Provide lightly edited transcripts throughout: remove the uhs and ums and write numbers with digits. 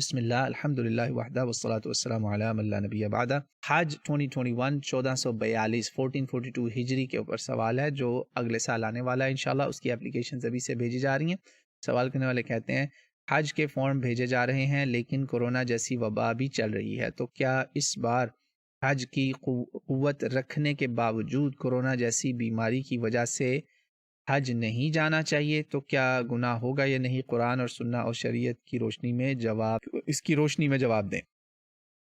بسم اللہ الحمدللہ وحدہ والصلاة والسلام علی من لا نبی بعدہ۔ حج 2021 1442 1442 ہجری کے اوپر سوال ہے جو اگلے سال آنے والا ہے انشاءاللہ۔ اس کی اپلیکیشنز ابھی سے بھیجی جا رہی ہیں۔ سوال کرنے والے کہتے ہیں حج کے فارم بھیجے جا رہے ہیں لیکن کورونا جیسی وبا بھی چل رہی ہے، تو کیا اس بار حج کی قوت رکھنے کے باوجود کورونا جیسی بیماری کی وجہ سے حج نہیں جانا چاہیے؟ تو کیا گناہ ہوگا یا نہیں؟ قرآن اور سنہ اور شریعت کی روشنی میں اس کی روشنی میں جواب دیں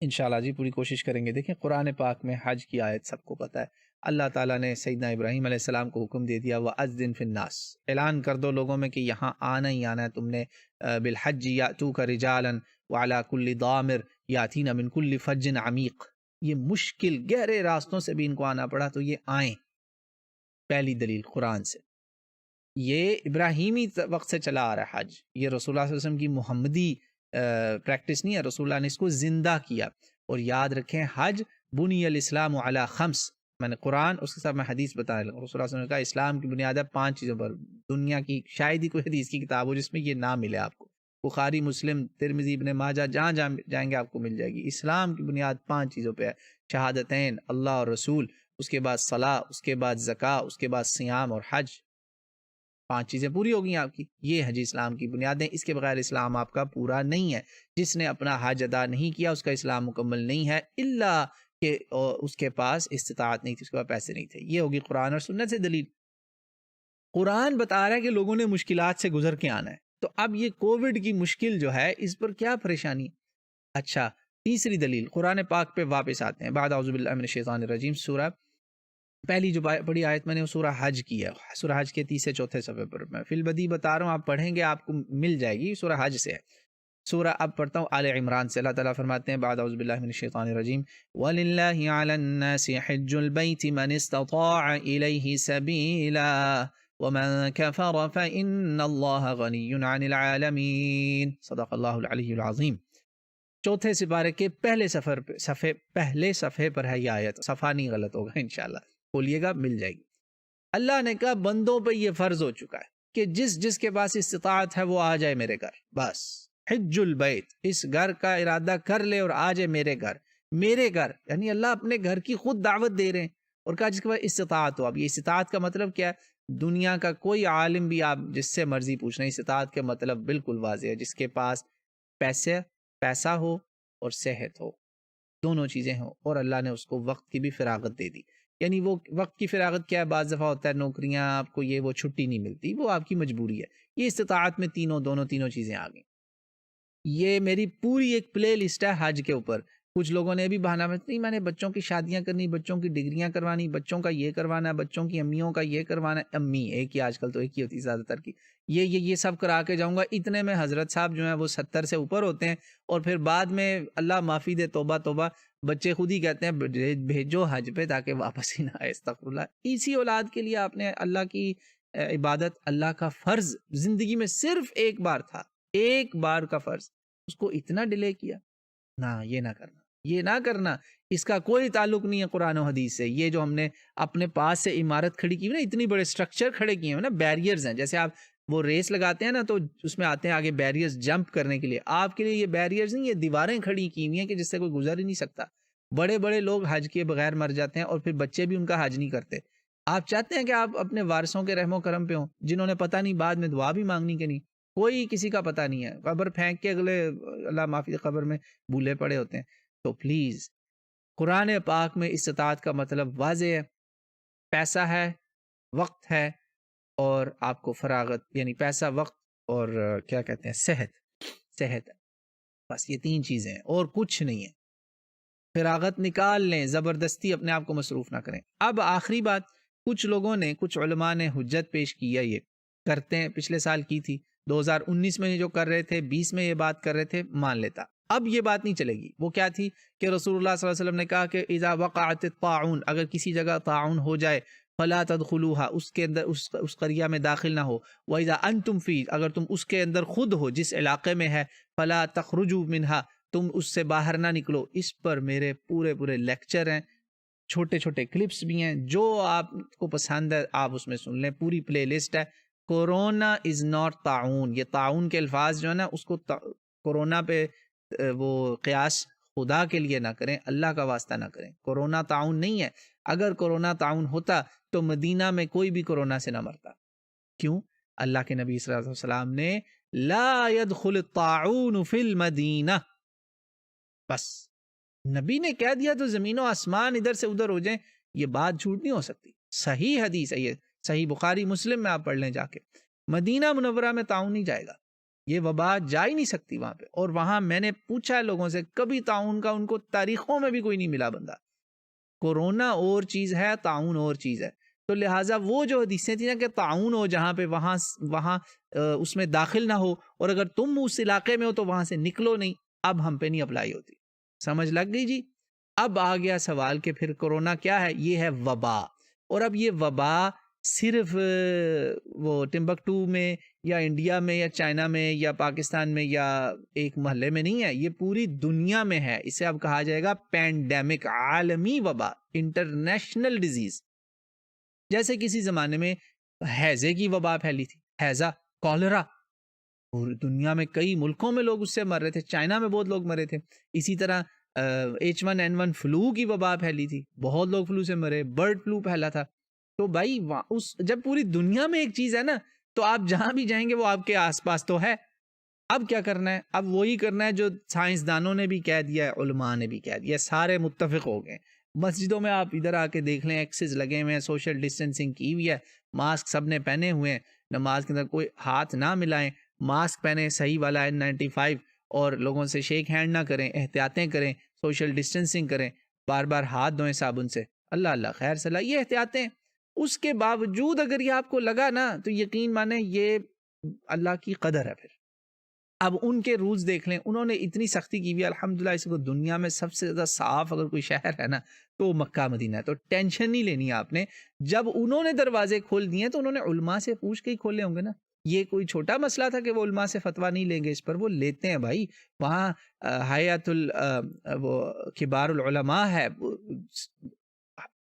انشاءاللہ جی، پوری کوشش کریں گے۔ دیکھیں قرآن پاک میں حج کی آیت سب کو پتہ ہے۔ اللہ تعالیٰ نے سیدنا ابراہیم علیہ السلام کو حکم دے دیا وَأَذِّن فِي النَّاسِ، اعلان کر دو لوگوں میں کہ یہاں آنا ہی آنا ہے تم نے، بالحج یأتوک رجالا وعلی کل ضامر یاتین من کل فج عمیق، یہ مشکل گہرے راستوں سے بھی ان کو آنا پڑا تو یہ آئیں۔ پہلی دلیل قرآن سے، یہ ابراہیمی وقت سے چلا آ رہا ہے حج، یہ رسول اللہ صلی اللہ علیہ وسلم کی محمدی پریکٹس نہیں ہے، رسول اللہ نے اس کو زندہ کیا۔ اور یاد رکھیں حج بنی الاسلام علی خمس، میں نے قرآن اس کے ساتھ میں حدیث بتا رہا ہوں، رسول اللہ صلی اللہ علیہ وسلم نے کہا اسلام کی بنیاد ہے 5 چیزوں پر۔ دنیا کی شاید ہی کوئی حدیث کی کتاب ہو جس میں یہ نہ ملے آپ کو، بخاری مسلم ترمذی ابن ماجہ جہاں جائیں گے آپ کو مل جائے گی۔ اسلام کی بنیاد 5 چیزوں پہ ہے، شہادتین، اللہ اور رسول، اس کے بعد صلاح، اس کے بعد زکوٰۃ، اس کے بعد صیام اور حج۔ 5 چیزیں پوری ہو گئی آپ کی، یہ حج اسلام کی بنیادیں۔ اس کے بغیر اسلام آپ کا پورا نہیں ہے۔ جس نے اپنا حج ادا نہیں کیا اس کا اسلام مکمل نہیں ہے، الا کہ اس کے پاس استطاعت نہیں تھی، اس کے پاس پیسے نہیں تھے۔ یہ ہوگی قرآن اور سنت سے دلیل۔ قرآن بتا رہا ہے کہ لوگوں نے مشکلات سے گزر کے آنا ہے، تو اب یہ کووڈ کی مشکل جو ہے اس پر کیا پریشانی؟ اچھا، تیسری دلیل قرآن پاک پہ واپس آتے ہیں۔ بعد اعوذ باللہ من الشیطان الرجیم، سورہ پہلی جو بڑی آیت میں نے وہ سورہ حج کی ہے، سورہ حج کے 3 سے 4 صفحے پر میں فی البدی بتا رہا ہوں، آپ پڑھیں گے آپ کو مل جائے گی، سورہ حج سے ہے۔ سورہ اب پڑھتا ہوں آل عمران سے، اللہ تعالیٰ فرماتے ہیں بعد اعوذ باللہ من الشیطان الرجیم وَلِلَّهِ عَلَى النَّاسِ حِجُّ الْبَيْتِ مَنِ اسْتَطَاعَ إِلَيْهِ سَبِيلًا وَمَن كَفَرَ فَإِنَّ اللَّهَ غَنِيٌّ عَنِ الْعَالَمِينَ، صدق اللہ العلی العظیم۔ چوتھے سپارے کے پہلے صفحے پر ہے یہ آیت، صفحہ نہیں غلط ہوگا انشاءاللہ، کھولیے گا مل جائے گی۔ اللہ نے کہا بندوں پہ یہ فرض ہو چکا ہے کہ جس کے پاس استطاعت ہے وہ آ جائے میرے گھر، بس حج البیت، اس گھر کا ارادہ کر لے اور آ جائے میرے گھر۔ میرے گھر یعنی اللہ اپنے گھر کی خود دعوت دے رہے ہیں، اور کہا جس کے پاس استطاعت ہو۔ اب یہ استطاعت کا مطلب کیا ہے؟ دنیا کا کوئی عالم بھی آپ جس سے مرضی پوچھ رہے ہیں، استطاعت کے مطلب بالکل واضح ہے، جس کے پاس پیسہ ہو اور صحت ہو، دونوں چیزیں ہوں، اور اللہ نے اس کو وقت کی بھی فراغت دے دی۔ یعنی وہ وقت کی فراغت کیا ہے؟ بعض دفعہ ہوتا ہے نوکریاں آپ کو یہ وہ چھٹی نہیں ملتی، وہ آپ کی مجبوری ہے۔ یہ استطاعت میں تینوں چیزیں آ گئیں۔ یہ میری پوری ایک پلے لسٹ ہے حج کے اوپر۔ کچھ لوگوں نے بھی بہانا نہیں، میں نے بچوں کی شادیاں کرنی، بچوں کی ڈگریاں کروانی، بچوں کا یہ کروانا ہے، بچوں کی امیوں کا یہ کروانا ہے۔ امی ایک ہی آج کل تو ایک ہی ہوتی ہے زیادہ تر کی، یہ سب کرا کے جاؤں گا۔ اتنے میں حضرت صاحب جو ہیں وہ 70 سے اوپر ہوتے ہیں، اور پھر بعد میں اللہ معافی دے، توبہ توبہ، بچے خود ہی کہتے ہیں بھیجو حج پہ تاکہ واپس ہی نہ آئے، استغفر اللہ۔ اسی اولاد کے لیے آپ نے اللہ کی عبادت، اللہ کا فرض زندگی میں صرف ایک بار تھا، ایک بار کا فرض، اس کو اتنا ڈیلے کیا؟ نہ، یہ نہ کرنا۔ اس کا کوئی تعلق نہیں ہے قرآن و حدیث سے۔ یہ جو ہم نے اپنے پاس سے عمارت کھڑی کی ہوئی نا، اتنی بڑے سٹرکچر کھڑے کیے ہیں نا، بیریئرز ہیں، جیسے آپ وہ ریس لگاتے ہیں نا تو اس میں آتے ہیں آگے بیریئرز جمپ کرنے کے لیے، آپ کے لیے یہ بیریئرز نہیں، یہ دیواریں کھڑی کی ہوئی ہیں کہ جس سے کوئی گزر ہی نہیں سکتا۔ بڑے بڑے لوگ حج کے بغیر مر جاتے ہیں، اور پھر بچے بھی ان کا حج نہیں کرتے۔ آپ چاہتے ہیں کہ آپ اپنے وارثوں کے رحم و کرم پہ ہوں، جنہوں نے پتہ نہیں بعد میں دعا بھی مانگنی کہ نہیں، کوئی کسی کا پتہ نہیں ہے، قبر پھینک کے اگلے اللہ معافی قبر میں بھولے پڑے ہوتے ہیں۔ تو پلیز قرآن پاک میں استطاعت کا مطلب واضح ہے، پیسہ ہے، وقت ہے، اور آپ کو فراغت، یعنی پیسہ، وقت، اور کیا کہتے ہیں، صحت ہے، بس یہ 3 چیزیں ہیں اور کچھ نہیں ہے۔ فراغت نکال لیں، زبردستی اپنے آپ کو مصروف نہ کریں۔ اب آخری بات، کچھ لوگوں نے، کچھ علماء نے حجت پیش کی ہے، یہ کرتے ہیں، پچھلے سال کی تھی، 2019 میں جو کر رہے تھے، 20 میں یہ بات کر رہے تھے، مان لیتا۔ اب یہ بات نہیں چلے گی۔ وہ کیا تھی کہ رسول اللہ صلی اللہ علیہ وسلم نے کہا کہ اذا وقعت الطاعون، اگر کسی جگہ طاعون ہو جائے، فلا تدخلوها، اس کے اندر اس قریہ میں داخل نہ ہو، واذا انتم فی، اگر تم اس کے اندر خود ہو جس علاقے میں ہے، فلا تخرجوا منها، تم اس سے باہر نہ نکلو۔ اس پر میرے پورے لیکچر ہیں، چھوٹے چھوٹے کلپس بھی ہیں، جو آپ کو پسند ہے آپ اس میں سن لیں، پوری پلے لسٹ ہے۔ کورونا از ناٹ طاعون، یہ طاعون کے الفاظ جو ہے نا، اس کو کورونا پہ وہ قیاس خدا کے لیے نہ کریں، اللہ کا واسطہ نہ کریں۔ کورونا تعاون نہیں ہے، اگر کورونا تعاون ہوتا تو مدینہ میں کوئی بھی کورونا سے نہ مرتا۔ کیوں؟ اللہ کے نبی صلی اللہ علیہ وسلم نے لا يدخل الطاعون فی المدینہ، بس نبی نے کہہ دیا تو زمین و آسمان ادھر سے ادھر ہو جائیں، یہ بات جھوٹ نہیں ہو سکتی۔ صحیح حدیث ہے یہ، صحیح بخاری مسلم میں آپ پڑھ لیں جا کے، مدینہ منورہ میں تعاون نہیں جائے گا، یہ وبا جا ہی نہیں سکتی وہاں پہ۔ اور وہاں میں نے پوچھا ہے لوگوں سے، کبھی تعاون کا ان کو تاریخوں میں بھی کوئی نہیں ملا بندہ۔ کورونا اور چیز ہے، تعاون اور چیز ہے، تو لہٰذا وہ جو حدیثیں تھیں نا کہ تعاون ہو جہاں پہ وہاں اس میں داخل نہ ہو، اور اگر تم اس علاقے میں ہو تو وہاں سے نکلو نہیں، اب ہم پہ نہیں اپلائی ہوتی۔ سمجھ لگ گئی جی؟ اب آ گیا سوال کہ پھر کورونا کیا ہے؟ یہ ہے وبا، اور اب یہ وبا صرف وہ ٹمبکٹو میں یا انڈیا میں یا چائنا میں یا پاکستان میں یا ایک محلے میں نہیں ہے، یہ پوری دنیا میں ہے۔ اسے اب کہا جائے گا پینڈیمک، عالمی وبا، انٹرنیشنل ڈیزیز۔ جیسے کسی زمانے میں ہیضے کی وبا پھیلی تھی، ہیضہ، کالرا، پوری دنیا میں کئی ملکوں میں لوگ اس سے مر رہے تھے، چائنا میں بہت لوگ مرے تھے۔ اسی طرح H1N1 فلو کی وبا پھیلی تھی، بہت لوگ فلو سے مرے، برڈ فلو پھیلا تھا۔ تو بھائی جب پوری دنیا میں ایک چیز ہے نا، تو آپ جہاں بھی جائیں گے وہ آپ کے آس پاس تو ہے۔ اب کیا کرنا ہے؟ اب وہی کرنا ہے جو سائنسدانوں نے بھی کہہ دیا ہے، علماء نے بھی کہہ دیا، سارے متفق ہو گئے۔ مسجدوں میں آپ ادھر آ کے دیکھ لیں، ایکسز لگے ہوئے ہیں، سوشل ڈسٹینسنگ کی ہوئی ہے، ماسک سب نے پہنے ہوئے ہیں، نماز کے اندر کوئی ہاتھ نہ ملائیں، ماسک پہنیں صحیح والا N95، اور لوگوں سے شیک ہینڈ نہ کریں، احتیاطیں کریں، سوشل ڈسٹینسنگ کریں، بار بار ہاتھ دھوئیں صابن سے، اللہ اللہ خیر صلاح، یہ احتیاطیں۔ اس کے باوجود اگر یہ آپ کو لگا نا تو یقین مانیں یہ اللہ کی قدر ہے۔ پھر اب ان کے رولز دیکھ لیں، انہوں نے اتنی سختی کی ہوئی ہے، الحمدللہ اس کو دنیا میں سب سے زیادہ صاف اگر کوئی شہر ہے نا تو مکہ مدینہ ہے، تو ٹینشن نہیں لینی ہے آپ نے۔ جب انہوں نے دروازے کھول دیے تو انہوں نے علماء سے پوچھ کے ہی کھولے ہوں گے نا، یہ کوئی چھوٹا مسئلہ تھا کہ وہ علماء سے فتویٰ نہیں لیں گے اس پر؟ وہ لیتے ہیں بھائی، وہاں حیات وہ کبار العلماء ہے،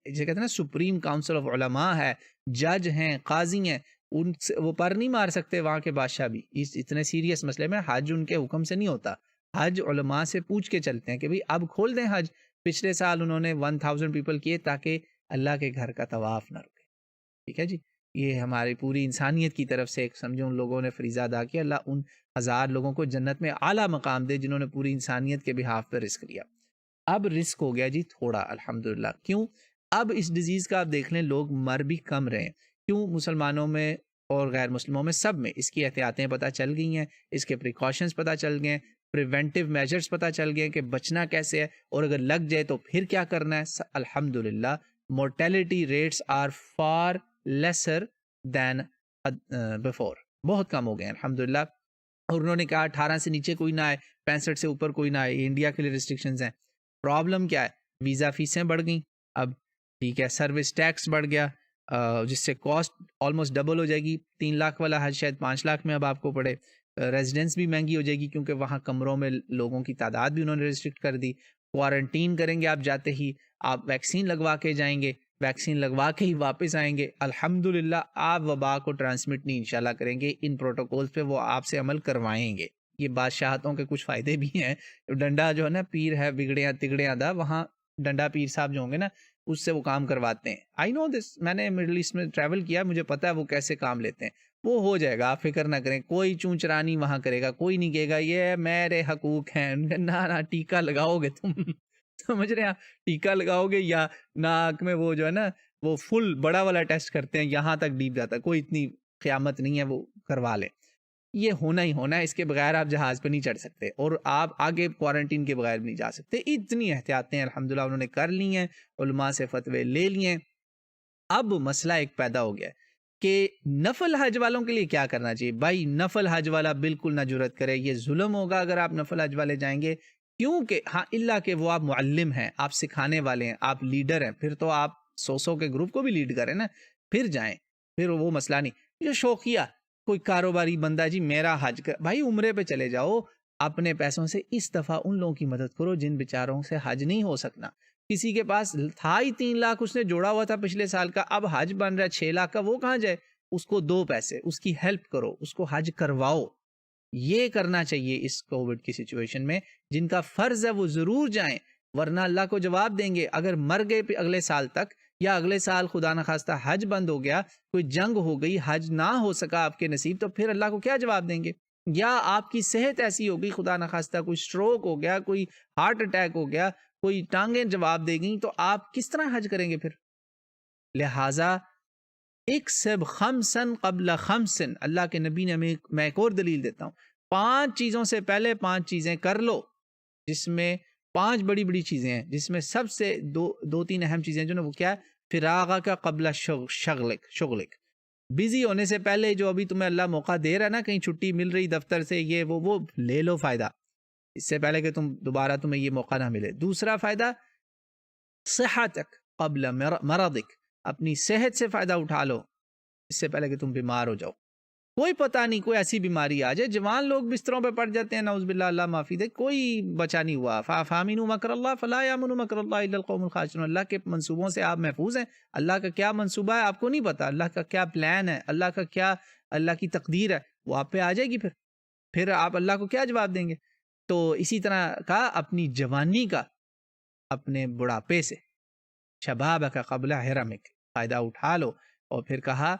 جسے کہتے ہیں نا سپریم کاؤنسل آف علماء ہے، جج ہیں، قاضی ہیں، ان سے وہ پر نہیں مار سکتے وہاں کے بادشاہ بھی اس اتنے سیریس مسئلے میں۔ حج ان کے حکم سے نہیں ہوتا، حج علماء سے پوچھ کے چلتے ہیں کہ بھئی اب کھول دیں حج۔ پچھلے سال انہوں نے 1000 پیپل کیے تاکہ اللہ کے گھر کا طواف نہ رکے، ٹھیک ہے جی۔ یہ ہماری پوری انسانیت کی طرف سے ایک سمجھو ان لوگوں نے فریضہ ادا کیا، اللہ ان 1000 لوگوں کو جنت میں اعلیٰ مقام دے جنہوں نے پوری انسانیت کے بہاف پہ رسک لیا۔ اب رسک ہو گیا جی تھوڑا، الحمدللہ۔ کیوں؟ اب اس ڈیزیز کا آپ دیکھ لیں لوگ مر بھی کم رہے ہیں۔ کیوں؟ مسلمانوں میں اور غیر مسلموں میں سب میں اس کی احتیاطیں پتہ چل گئی ہیں، اس کے پریکاشنز پتہ چل گئے ہیں، پریونٹیو میجرز پتہ چل گئے ہیں کہ بچنا کیسے ہے، اور اگر لگ جائے تو پھر کیا کرنا ہے۔ الحمدللہ mortality rates are far lesser than before, بہت کم ہو گئے ہیں الحمدللہ۔ اور انہوں نے کہا 18 سے نیچے کوئی نہ آئے، 65 سے اوپر کوئی نہ آئے، یہ انڈیا کے لیے ریسٹرکشنز ہیں۔ پرابلم کیا ہے؟ ویزا فیسیں بڑھ گئیں، اب ٹھیک ہے، سروس ٹیکس بڑھ گیا، جس سے کاسٹ آلموسٹ ڈبل ہو جائے گی، 3 لاکھ والا حج شاید 5 لاکھ میں اب آپ کو پڑے۔ ریزیڈنس بھی مہنگی ہو جائے گی کیونکہ وہاں کمروں میں لوگوں کی تعداد بھی انہوں نے ریسٹرکٹ کر دی۔ کوارنٹین کریں گے آپ جاتے ہی، آپ ویکسین لگوا کے جائیں گے، ویکسین لگوا کے ہی واپس آئیں گے، الحمدللہ آپ وبا کو ٹرانسمٹ نہیں انشاءاللہ کریں گے۔ ان پروٹوکولز پہ وہ آپ سے عمل کروائیں گے۔ یہ بادشاہتوں کے کچھ فائدے بھی ہیں۔ ڈنڈا جو ہے نا، پیر ہے بگڑیاں تگڑیاں دا، وہاں ڈنڈا پیر صاحب جو ہوں گے نا اس سے وہ کام کرواتے ہیں۔ آئی نو دس، میں نے مڈل ایسٹ میں ٹریول کیا، مجھے پتا ہے وہ کیسے کام لیتے ہیں۔ وہ ہو جائے گا، آپ فکر نہ کریں، کوئی چونچرا نہیں وہاں کرے گا، کوئی نہیں کہے گا یہ میرے حقوق ہیں، نہ ٹیکا لگاؤ گے تم سمجھ رہے ہیں، ٹیکا لگاؤ گے یا ناک میں وہ جو ہے نا وہ فل بڑا والا ٹیسٹ کرتے ہیں، یہاں تک ڈیپ جاتا ہے، کوئی اتنی قیامت نہیں ہے، وہ کروا لیں۔ یہ ہونا ہی ہونا ہے، اس کے بغیر آپ جہاز پہ نہیں چڑھ سکتے، اور آپ آگے کوارنٹین کے بغیر بھی نہیں جا سکتے۔ اتنی احتیاطیں الحمدللہ انہوں نے کر لی ہیں، علماء سے فتوے لے لیے۔ اب مسئلہ ایک پیدا ہو گیا کہ نفل حج والوں کے لیے کیا کرنا چاہیے۔ بھائی نفل حج والا بالکل نہ جرت کرے، یہ ظلم ہوگا اگر آپ نفل حج والے جائیں گے، کیونکہ ہاں اللہ کہ وہ آپ معلم ہیں، آپ سکھانے والے ہیں، آپ لیڈر ہیں، پھر تو آپ 100 کے گروپ کو بھی لیڈ کریں نا، پھر جائیں، پھر وہ مسئلہ نہیں۔ یہ شوقیہ کوئی کاروباری بندہ جی میرا حج کر، بھائی عمرے پہ چلے جاؤ، اپنے پیسوں سے اس دفعہ ان لوگوں کی مدد کرو جن بیچاروں سے حج نہیں ہو سکنا۔ کسی کے پاس تھا ہی 3 لاکھ اس نے جوڑا ہوا تھا پچھلے سال کا، اب حج بن رہا ہے 6 لاکھ کا، وہ کہاں جائے؟ اس کو 2 پیسے، اس کی ہیلپ کرو، اس کو حج کرواؤ۔ یہ کرنا چاہیے اس کووڈ کی سچویشن میں. جن کا فرض ہے وہ ضرور جائیں، ورنہ اللہ کو جواب دیں گے. اگر مر گئے اگلے سال تک، یا اگلے سال خدا نخواستہ حج بند ہو گیا، کوئی جنگ ہو گئی، حج نہ ہو سکا آپ کے نصیب، تو پھر اللہ کو کیا جواب دیں گے؟ یا آپ کی صحت ایسی ہو گئی، خدا نخواستہ کوئی سٹروک ہو گیا، کوئی ہارٹ اٹیک ہو گیا، کوئی ٹانگیں جواب دے گئیں، تو آپ کس طرح حج کریں گے پھر؟ لہٰذا اکسب خمسن قبل خمسن، اللہ کے نبی نے میں ایک اور دلیل دیتا ہوں، 5 چیزوں سے پہلے 5 چیزیں کر لو، جس میں 5 بڑی بڑی چیزیں ہیں، جس میں سب سے دو تین اہم چیزیں جو نا وہ کیا ہے؟ فراغ کا قبل شغلک، بزی ہونے سے پہلے جو ابھی تمہیں اللہ موقع دے رہا ہے نا، کہیں چھٹی مل رہی دفتر سے، یہ وہ لے لو فائدہ، اس سے پہلے کہ دوبارہ تمہیں یہ موقع نہ ملے. دوسرا فائدہ صحتک قبل مرضک، اپنی صحت سے فائدہ اٹھا لو اس سے پہلے کہ تم بیمار ہو جاؤ. کوئی پتہ نہیں، کوئی ایسی بیماری آ جائے، جوان لوگ بستروں پہ پڑ جاتے ہیں، نعوذ باللہ، اللہ معافی دے، کوئی بچا نہیں ہوا. فَآمِنُوا مَكْرَ اللَّهِ فَلَا يَأْمُنُ مَكْرَ اللَّهِ إِلَّا الْقَوْمُ الْخَاسِرُونَ. اللہ کے منصوبوں سے آپ محفوظ ہیں. اللہ کا کیا منصوبہ ہے آپ کو نہیں پتا، اللہ کا کیا پلان ہے، اللہ کی تقدیر ہے، وہ آپ پہ آ جائے گی. پھر آپ اللہ کو کیا جواب دیں گے؟ تو اسی طرح کا اپنی جوانی کا اپنے بڑھاپے سے، شباب کا قبل حرمک، فائدہ اٹھا لو. اور پھر کہا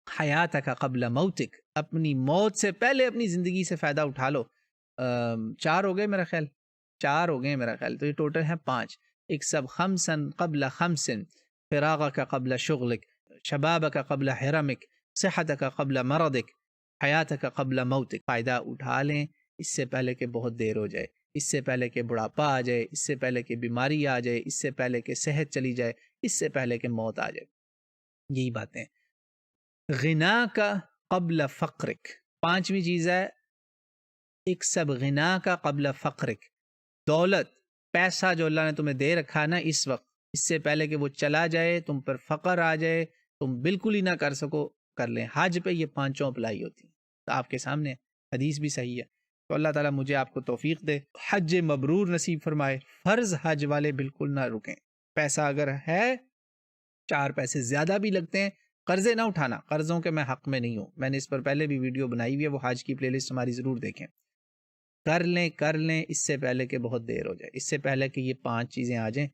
حیات کا قبل موتک، اپنی موت سے پہلے اپنی زندگی سے فائدہ اٹھا لو. 4 ہو گئے میرا خیال، 4 ہو گئے میرا خیال، تو یہ ٹوٹل ہے 5. اکسب خمسن قبل خمسن، فراغ کا قبل شغلک، شباب کا قبل حرمک، صحت کا قبل مرضک، حیات کا قبل موتک. فائدہ اٹھا لیں اس سے پہلے کہ بہت دیر ہو جائے، اس سے پہلے کہ بڑھاپا آ جائے، اس سے پہلے کہ بیماری آ جائے، اس سے پہلے کہ صحت چلی جائے، اس سے پہلے کہ موت آ جائے. یہی باتیں. غنا کا قبل فقرک، 5ویں چیز ہے اکسب غنا کا قبل فقرک. دولت، پیسہ جو اللہ نے تمہیں دے رکھا نا اس وقت، اس سے پہلے کہ وہ چلا جائے، تم پر فقر آ جائے، تم بالکل ہی نہ کر سکو، کر لیں. حج پہ یہ 5 اپلائی ہوتی ہیں، تو آپ کے سامنے حدیث بھی صحیح ہے. تو اللہ تعالیٰ مجھے آپ کو توفیق دے، حج مبرور نصیب فرمائے. فرض حج والے بالکل نہ رکیں. پیسہ اگر ہے، 4 پیسے زیادہ بھی لگتے ہیں، قرضے نہ اٹھانا. قرضوں کے میں حق میں نہیں ہوں، میں نے اس پر پہلے بھی ویڈیو بنائی ہوئی ہے، وہ حج کی پلے لسٹ ہماری ضرور دیکھیں. کر لیں اس سے پہلے کہ بہت دیر ہو جائے، اس سے پہلے کہ یہ 5 چیزیں آ جائیں،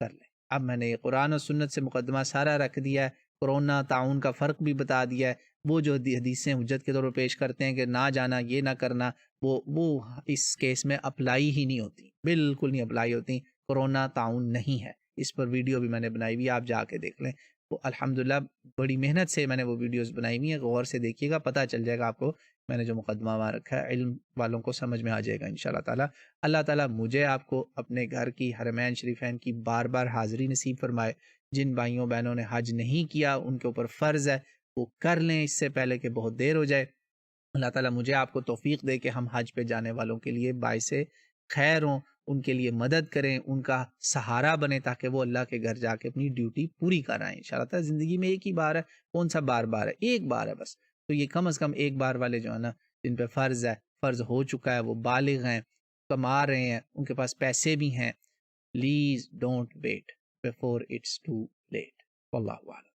کر لیں. اب میں نے یہ قرآن و سنت سے مقدمہ سارا رکھ دیا ہے، کورونا تعاون کا فرق بھی بتا دیا ہے. وہ جو حدیثیں حجت کے طور پر پیش کرتے ہیں کہ نہ جانا، یہ نہ کرنا، وہ اس کیس میں اپلائی ہی نہیں ہوتی، بالکل نہیں اپلائی ہوتی. کورونا تعاون نہیں ہے. اس پر ویڈیو بھی میں نے بنائی ہوئی ہے، آپ جا کے دیکھ لیں. وہ الحمدللہ بڑی محنت سے میں نے وہ ویڈیوز بنائی ہوئی ہیں، غور سے دیکھیے گا، پتہ چل جائے گا آپ کو میں نے جو مقدمہ وہاں رکھا ہے، علم والوں کو سمجھ میں آ جائے گا انشاءاللہ تعالیٰ. اللہ تعالیٰ مجھے آپ کو اپنے گھر کی حرمین شریفین کی بار بار حاضری نصیب فرمائے. جن بھائیوں بہنوں نے حج نہیں کیا، ان کے اوپر فرض ہے وہ کر لیں اس سے پہلے کہ بہت دیر ہو جائے. اللہ تعالیٰ مجھے آپ کو توفیق دے کہ ہم حج پہ جانے والوں کے لیے باعث خیر ہوں، ان کے لیے مدد کریں، ان کا سہارا بنیں، تاکہ وہ اللہ کے گھر جا کے اپنی ڈیوٹی پوری کرائیں. انشاءاللہ تعالیٰ زندگی میں ایک ہی بار ہے، کون سا بار بار ہے، ایک بار ہے بس. تو یہ کم از کم ایک بار والے جو ہے نا، جن پہ فرض ہے، فرض ہو چکا ہے، وہ بالغ ہیں، کما رہے ہیں، ان کے پاس پیسے بھی ہیں، please don't wait before it's too late. واللہ اعلم.